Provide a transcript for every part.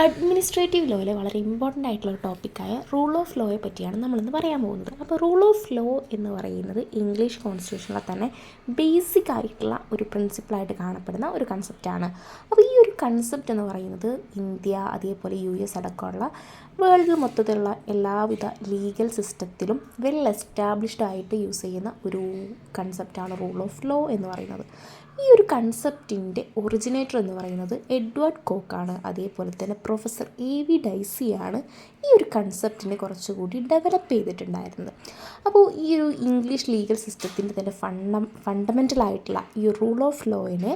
Administrative ലോയിലെ വളരെ important ആയിട്ടുള്ള ഒരു ടോപ്പിക്കായ റൂൾ ഓഫ് ലോയെ പറ്റിയാണ് നമ്മളിന്ന് പറയാൻ പോകുന്നത്. അപ്പോൾ റൂൾ ഓഫ് ലോ എന്ന് പറയുന്നത് ഇംഗ്ലീഷ് കോൺസ്റ്റിറ്റ്യൂഷനിലെ തന്നെ ബേസിക് ആയിട്ടുള്ള ഒരു പ്രിൻസിപ്പിളായിട്ട് കാണപ്പെടുന്ന ഒരു കൺസെപ്റ്റാണ്. അപ്പോൾ ഈ ഒരു കൺസെപ്റ്റ് എന്ന് പറയുന്നത് ഇന്ത്യ അതേപോലെ US അടക്കമുള്ള വേൾഡിൽ മൊത്തത്തിലുള്ള എല്ലാവിധ ലീഗൽ സിസ്റ്റത്തിലും വെൽ എസ്റ്റാബ്ലിഷ്ഡ് ആയിട്ട് യൂസ് ചെയ്യുന്ന ഒരു കൺസെപ്റ്റാണ് റൂൾ ഓഫ് ലോ എന്ന് പറയുന്നത്. ഈ ഒരു കൺസെപ്റ്റിൻ്റെ ഒറിജിനേറ്റർ എന്ന് പറയുന്നത് എഡ്വേർഡ് കോക്കാണ്. അതേപോലെ തന്നെ പ്രൊഫസർ AV ഡൈസിയാണ് ഈ ഒരു കൺസെപ്റ്റിനെ കുറച്ചുകൂടി ഡെവലപ്പ് ചെയ്തിട്ടുണ്ടായിരുന്നത്. അപ്പോൾ ഈ ഒരു ഇംഗ്ലീഷ് ലീഗൽ സിസ്റ്റത്തിൻ്റെ തന്നെ ഫണ്ടമെൻ്റലായിട്ടുള്ള ഈ റൂൾ ഓഫ് ലോയിനെ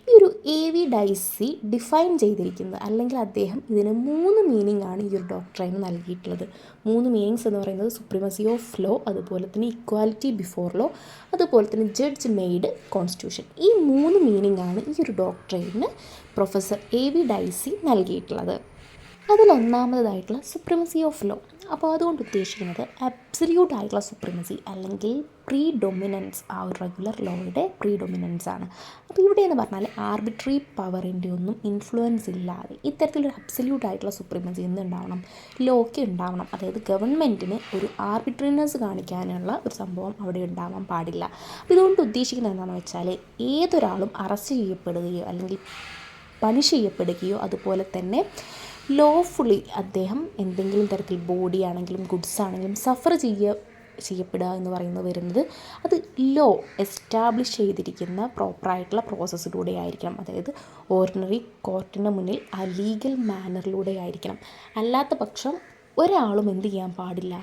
ഈ ഒരു AV ഡൈസി ഡിഫൈൻ ചെയ്തിരിക്കുന്നത്, അല്ലെങ്കിൽ അദ്ദേഹം ഇതിന് 3 മീനിങ് ആണ് ഈ ഒരു ഡോക്ട്രൈന് നൽകിയിട്ടുള്ളത്. 3 മീനിങ്സ് എന്ന് പറയുന്നത് സുപ്രീമസി ഓഫ് ലോ, അതുപോലെ തന്നെ ഇക്വാലിറ്റി ബിഫോർ ലോ, അതുപോലെ തന്നെ ജഡ്ജ് മെയ്ഡ് കോൺസ്റ്റിറ്റ്യൂഷൻ. ഈ 3 മീനിങ് ആണ് ഈ ഒരു ഡോക്ട്രൈന് പ്രൊഫസർ AV ഡൈസി നൽകിയിട്ടുള്ളത്. അതിലൊന്നാമതായിട്ടുള്ള സുപ്രീമസി ഓഫ് ലോ. അപ്പോൾ അതുകൊണ്ട് ഉദ്ദേശിക്കുന്നത് അബ്സല്യൂട്ട് ആയിട്ടുള്ള സുപ്രീമസി അല്ലെങ്കിൽ പ്രീ ഡൊമിനൻസ്, ആ ഒരു റെഗുലർ ലോയുടെ പ്രീ ഡൊമിനൻസ് ആണ്. അപ്പോൾ ഇവിടെ എന്ന് പറഞ്ഞാൽ ആർബിട്രറി പവറിൻ്റെ ഒന്നും ഇൻഫ്ലുവൻസ് ഇല്ലാതെ ഇത്തരത്തിലൊരു അബ്സല്യൂട്ട് ആയിട്ടുള്ള സുപ്രീമസി എന്തുണ്ടാവണം, ലോയ്ക്ക് ഉണ്ടാവണം. അതായത് ഗവൺമെൻറ്റിന് ഒരു ആർബിട്രറിനെസ് കാണിക്കാനുള്ള ഒരു സംഭവം അവിടെ ഉണ്ടാവാൻ പാടില്ല. അപ്പോൾ ഇതുകൊണ്ട് ഉദ്ദേശിക്കുന്നത് എന്താണെന്ന് വെച്ചാൽ ഏതൊരാളും അറസ്റ്റ് ചെയ്യപ്പെടുകയോ അല്ലെങ്കിൽ പണിഷ് ചെയ്യപ്പെടുകയോ അതുപോലെ തന്നെ ലോഫുള്ളി അദ്ദേഹം എന്തെങ്കിലും തരത്തിൽ ബോഡി ആണെങ്കിലും ഗുഡ്സ് ആണെങ്കിലും സഫർ ചെയ്യപ്പെടുക എന്ന് പറയുന്നത് വരുന്നത് അത് ലോ എസ്റ്റാബ്ലിഷ് ചെയ്തിരിക്കുന്ന പ്രോപ്പറായിട്ടുള്ള പ്രോസസ്സിലൂടെ ആയിരിക്കണം. അതായത് ഓർഡിനറി കോർട്ടിൻ്റെ മുന്നിൽ ആ ലീഗൽ മാനറിലൂടെ ആയിരിക്കണം. അല്ലാത്ത പക്ഷം ഒരാളും എന്ത് ചെയ്യാൻ പാടില്ല,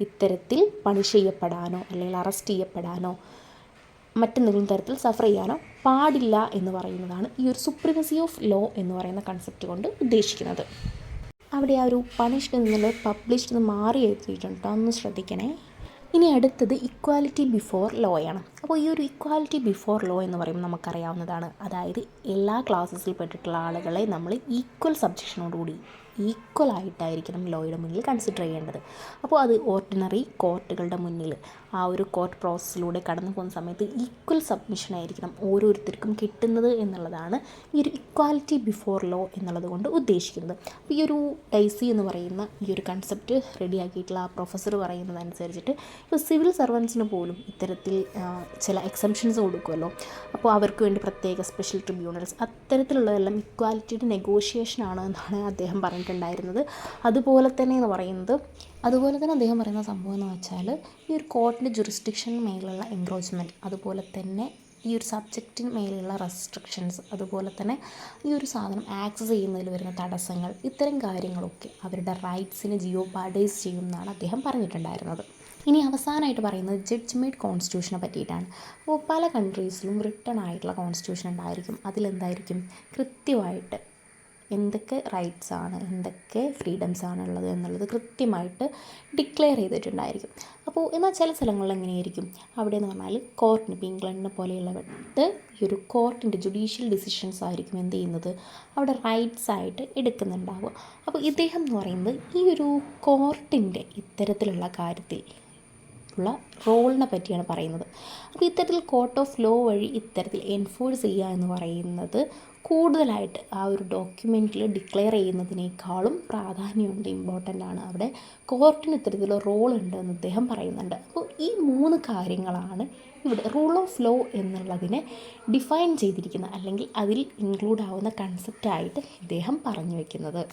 ഇത്തരത്തിൽ പണിഷ് ചെയ്യപ്പെടാനോ അല്ലെങ്കിൽ അറസ്റ്റ് ചെയ്യപ്പെടാനോ മറ്റെന്തെങ്കിലും തരത്തിൽ സഫർ ചെയ്യാനോ പാടില്ല എന്ന് പറയുന്നതാണ് ഈ ഒരു സുപ്രീമസി ഓഫ് ലോ എന്ന് പറയുന്ന കൺസെപ്റ്റ് കൊണ്ട് ഉദ്ദേശിക്കുന്നത്. അവിടെ ആ ഒരു പണിഷ്ഡ് എന്നുള്ളത് പബ്ലിഷ്ഡ് എന്ന് മാറി എഴുതിയിട്ടുണ്ട്, ഒന്ന് ശ്രദ്ധിക്കണേ. ഇനി അടുത്തത് ഇക്വാലിറ്റി ബിഫോർ ലോയാണ്. അപ്പോൾ ഈ ഒരു ഇക്വാലിറ്റി ബിഫോർ ലോ എന്ന് പറയുമ്പോൾ നമുക്കറിയാവുന്നതാണ്, അതായത് എല്ലാ ക്ലാസ്സസിൽ പെട്ടിട്ടുള്ള ആളുകളെ നമ്മൾ ഈക്വൽ സബ്ജക്ഷനോടുകൂടി ഈക്വലായിട്ടായിരിക്കണം ലോയുടെ മുന്നിൽ കൺസിഡർ ചെയ്യേണ്ടത്. അപ്പോൾ അത് ഓർഡിനറി കോർട്ടുകളുടെ മുന്നിൽ ആ ഒരു കോർട്ട് പ്രോസസ്സിലൂടെ കടന്നു പോകുന്ന സമയത്ത് ഈക്വൽ സബ്മിഷൻ ആയിരിക്കണം ഓരോരുത്തർക്കും കിട്ടുന്നത് എന്നുള്ളതാണ് ഈ ഒരു ഇക്വാലിറ്റി ബിഫോർ ലോ എന്നുള്ളത് കൊണ്ട് ഉദ്ദേശിക്കുന്നത്. അപ്പോൾ ഈ ഒരു ഡൈസി എന്ന് പറയുന്ന ഈ ഒരു കൺസെപ്റ്റ് റെഡിയാക്കിയിട്ടുള്ള ആ പ്രൊഫസർ പറയുന്നതനുസരിച്ചിട്ട് ഇപ്പോൾ സിവിൽ സർവൻസിന് പോലും ഇത്തരത്തിൽ ചില എക്സംഷൻസ് കൊടുക്കുമല്ലോ. അപ്പോൾ അവർക്ക് വേണ്ടി പ്രത്യേക സ്പെഷ്യൽ ട്രിബ്യൂണൽസ്, അത്തരത്തിലുള്ളതെല്ലാം ഇക്വാലിറ്റിയുടെ നെഗോഷിയേഷനാണ് എന്നാണ് അദ്ദേഹം പറഞ്ഞിട്ടുണ്ടായിരുന്നത്. അതുപോലെ തന്നെ അദ്ദേഹം പറയുന്ന സംഭവം എന്ന് വെച്ചാൽ ഈ ഒരു കോർട്ടിൻ്റെ ജുറിസ്ഡിക്ഷന് മേലുള്ള എൻക്രോച്ച്മെൻറ്റ്, അതുപോലെ തന്നെ ഈ ഒരു സബ്ജക്റ്റിന് മേലുള്ള റെസ്ട്രിക്ഷൻസ്, അതുപോലെ തന്നെ ഈ ഒരു സാധനം ആക്സസ് ചെയ്യുന്നതിൽ വരുന്ന തടസ്സങ്ങൾ, ഇത്തരം കാര്യങ്ങളൊക്കെ അവരുടെ റൈറ്റ്സിനെ ജിയോപാർഡൈസ് ചെയ്യുമെന്നാണ് അദ്ദേഹം പറഞ്ഞിട്ടുണ്ടായിരുന്നത്. ഇനി അവസാനമായിട്ട് പറയുന്നത് ജഡ്ജ് മെയ്ഡ് കോൺസ്റ്റിറ്റ്യൂഷനെ പറ്റിയിട്ടാണ്. അപ്പോൾ പല കൺട്രീസിലും റിട്ടൺ ആയിട്ടുള്ള കോൺസ്റ്റിറ്റ്യൂഷൻ ഉണ്ടായിരിക്കും. അതിലെന്തായിരിക്കും കൃത്യമായിട്ട് എന്തൊക്കെ റൈറ്റ്സ് ആണ് എന്തൊക്കെ ഫ്രീഡംസ് ആണ് ഉള്ളത് എന്നുള്ളത് കൃത്യമായിട്ട് ഡിക്ലെയർ ചെയ്തിട്ടുണ്ടായിരിക്കും. അപ്പോൾ എന്നാൽ ചില സ്ഥലങ്ങളിൽ എങ്ങനെയായിരിക്കും, അവിടെ എന്ന് പറഞ്ഞാൽ കോർട്ടിന്, ഇപ്പോൾ ഇംഗ്ലണ്ടിനെ പോലെയുള്ളവർക്ക് ഈ ഒരു കോർട്ടിൻ്റെ ജുഡീഷ്യൽ ഡിസിഷൻസ് ആയിരിക്കും എന്ത് ചെയ്യുന്നത് അവിടെ റൈറ്റ്സ് ആയിട്ട് എടുക്കുന്നുണ്ടാവുക. അപ്പോൾ ഇദ്ദേഹം എന്ന് പറയുന്നത് ഈ ഒരു കോർട്ടിൻ്റെ ഇത്തരത്തിലുള്ള കാര്യത്തിൽ ഉള്ള റോളിനെ പറ്റിയാണ് പറയുന്നത്. അപ്പോൾ ഇത്തരത്തിൽ കോർട്ട് ഓഫ് ലോ വഴി ഇത്തരത്തിൽ എൻഫോഴ്സ് ചെയ്യുക എന്ന് പറയുന്നത് കൂടുതലായിട്ട് ആ ഒരു ഡോക്യുമെൻറ്റിൽ ഡിക്ലെയർ ചെയ്യുന്നതിനേക്കാളും പ്രാധാന്യമുണ്ട്, ഇമ്പോർട്ടൻ്റ് ആണ്. അവിടെ കോർട്ടിന് ഇത്തരത്തിലുള്ള റോൾ ഉണ്ട് എന്ന് അദ്ദേഹം പറയുന്നുണ്ട്. അപ്പോൾ ഈ 3 കാര്യങ്ങളാണ് ഇവിടെ റൂൾ ഓഫ് ലോ എന്നുള്ളതിനെ ഡിഫൈൻ ചെയ്തിരിക്കുന്ന അല്ലെങ്കിൽ അതിൽ ഇൻക്ലൂഡ് ആവുന്ന കൺസെപ്റ്റായിട്ട് ഇദ്ദേഹം പറഞ്ഞു വയ്ക്കുന്നത്.